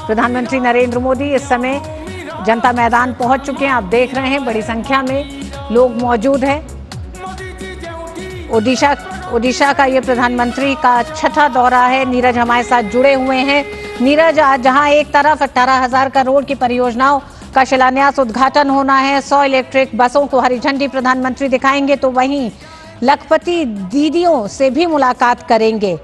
प्रधानमंत्री नरेंद्र मोदी इस समय जनता मैदान पहुंच चुके हैं। आप देख रहे हैं बड़ी संख्या में लोग मौजूद हैं। ओडिशा का ये प्रधानमंत्री का छठा दौरा है। नीरज हमारे साथ जुड़े हुए हैं। नीरज, आज जहां एक तरफ 18,000 करोड़ की परियोजनाओं का शिलान्यास उद्घाटन होना है, 100 इलेक्ट्रिक बसों को हरी झंडी प्रधानमंत्री दिखाएंगे, तो वहीं लखपति दीदियों से भी मुलाकात करेंगे।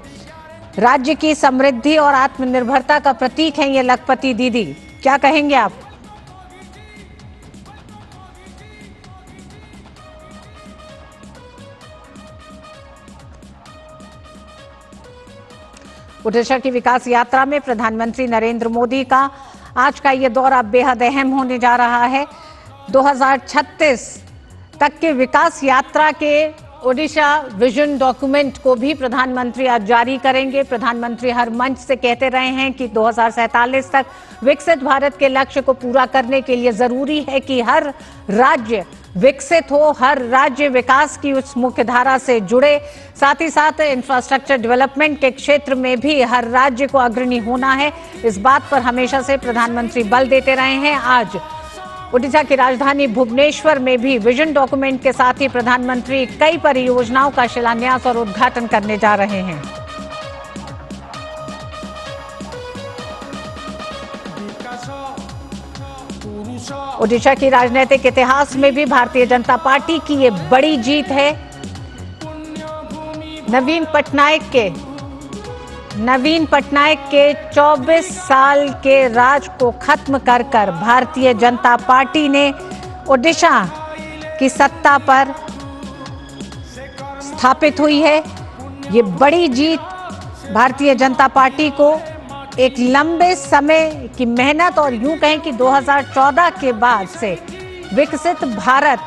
राज्य की समृद्धि और आत्मनिर्भरता का प्रतीक है ये लखपति दीदी, क्या कहेंगे आप? ओडिशा की विकास यात्रा में प्रधानमंत्री नरेंद्र मोदी का आज का ये दौरा बेहद अहम होने जा रहा है। 2036 तक के विकास यात्रा के ओडिशा विजन डॉक्यूमेंट को भी प्रधानमंत्री आज जारी करेंगे। प्रधानमंत्री हर मंच से कहते रहे हैं कि 2047 तक विकसित भारत के लक्ष्य को पूरा करने के लिए जरूरी है कि हर राज्य विकसित हो, हर राज्य विकास की उस मुख्य धारा से जुड़े। साथ ही साथ इंफ्रास्ट्रक्चर डेवलपमेंट के क्षेत्र में भी हर राज्य को अग्रणी होना है। इस बात पर हमेशा से प्रधानमंत्री बल देते रहे हैं। आज ओडिशा की राजधानी भुवनेश्वर में भी विजन डॉक्यूमेंट के साथ ही प्रधानमंत्री कई परियोजनाओं का शिलान्यास और उद्घाटन करने जा रहे हैं। ओडिशा की राजनीतिक इतिहास में भी भारतीय जनता पार्टी की ये बड़ी जीत है। नवीन पटनायक के 24 साल के राज को खत्म कर भारतीय जनता पार्टी ने ओडिशा की सत्ता पर स्थापित हुई है। ये बड़ी जीत भारतीय जनता पार्टी को एक लंबे समय की मेहनत और यूं कहें कि 2014 के बाद से विकसित भारत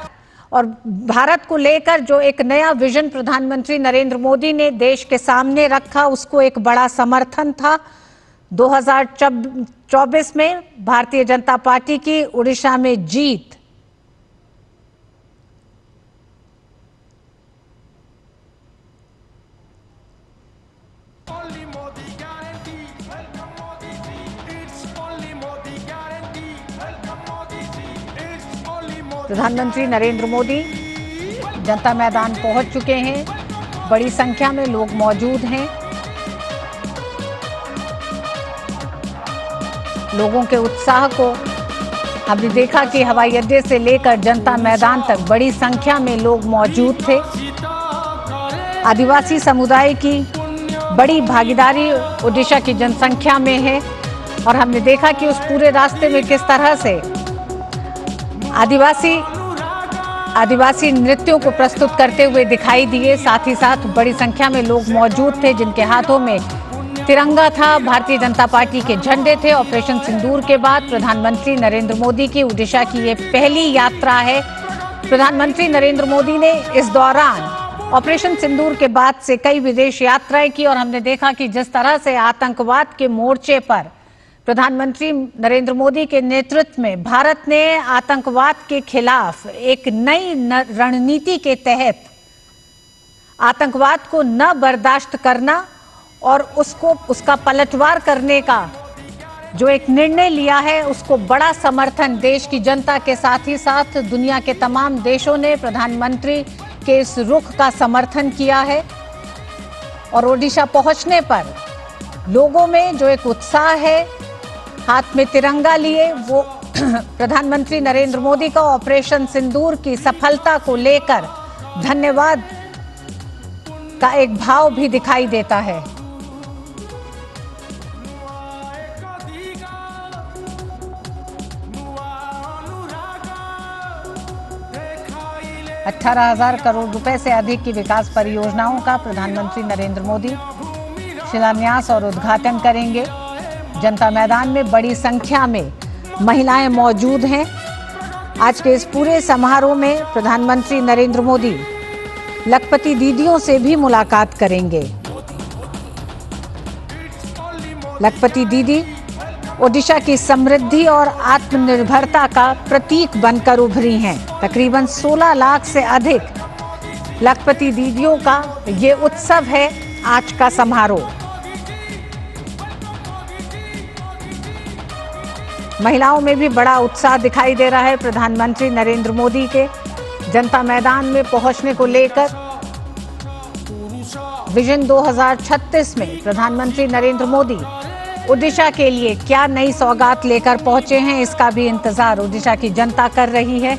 और भारत को लेकर जो एक नया विजन प्रधानमंत्री नरेंद्र मोदी ने देश के सामने रखा, उसको एक बड़ा समर्थन था। 2024 में भारतीय जनता पार्टी की ओडिशा में जीत प्रधानमंत्री नरेंद्र मोदी जनता मैदान पहुंच चुके हैं। बड़ी संख्या में लोग मौजूद हैं। लोगों के उत्साह को हमने देखा कि हवाई अड्डे से लेकर जनता मैदान तक बड़ी संख्या में लोग मौजूद थे। आदिवासी समुदाय की बड़ी भागीदारी ओडिशा की जनसंख्या में है और हमने देखा कि उस पूरे रास्ते में किस तरह से आदिवासी नृत्यों को प्रस्तुत करते हुए दिखाई दिए। साथ ही साथ बड़ी संख्या में लोग मौजूद थे जिनके हाथों में तिरंगा था, भारतीय जनता पार्टी के झंडे थे। ऑपरेशन सिंदूर के बाद प्रधानमंत्री नरेंद्र मोदी की ओडिशा की ये पहली यात्रा है। प्रधानमंत्री नरेंद्र मोदी ने इस दौरान ऑपरेशन सिंदूर के बाद से कई विदेश यात्राएं की और हमने देखा कि जिस तरह से आतंकवाद के मोर्चे पर प्रधानमंत्री नरेंद्र मोदी के नेतृत्व में भारत ने आतंकवाद के खिलाफ एक नई रणनीति के तहत आतंकवाद को न बर्दाश्त करना और उसका पलटवार करने का जो एक निर्णय लिया है, उसको बड़ा समर्थन देश की जनता के साथ ही साथ दुनिया के तमाम देशों ने प्रधानमंत्री के इस रुख का समर्थन किया है। और ओडिशा पहुंचने पर लोगों में जो एक उत्साह है, हाथ में तिरंगा लिए, वो प्रधानमंत्री नरेंद्र मोदी का ऑपरेशन सिंदूर की सफलता को लेकर धन्यवाद का एक भाव भी दिखाई देता है। $18,000 करोड़ रुपए से अधिक की विकास परियोजनाओं का प्रधानमंत्री नरेंद्र मोदी शिलान्यास और उद्घाटन करेंगे। जनता मैदान में बड़ी संख्या में महिलाएं मौजूद हैं। आज के इस पूरे समारोह में प्रधानमंत्री नरेंद्र मोदी लखपति दीदियों से भी मुलाकात करेंगे। लखपति दीदी ओडिशा की समृद्धि और आत्मनिर्भरता का प्रतीक बनकर उभरी हैं। तकरीबन 16 लाख से अधिक लखपति दीदियों का ये उत्सव है आज का समारोह। महिलाओं में भी बड़ा उत्साह दिखाई दे रहा है प्रधानमंत्री नरेंद्र मोदी के जनता मैदान में पहुंचने को लेकर। विजन 2036 में प्रधानमंत्री नरेंद्र मोदी ओडिशा के लिए क्या नई सौगात लेकर पहुंचे हैं, इसका भी इंतजार ओडिशा की जनता कर रही है।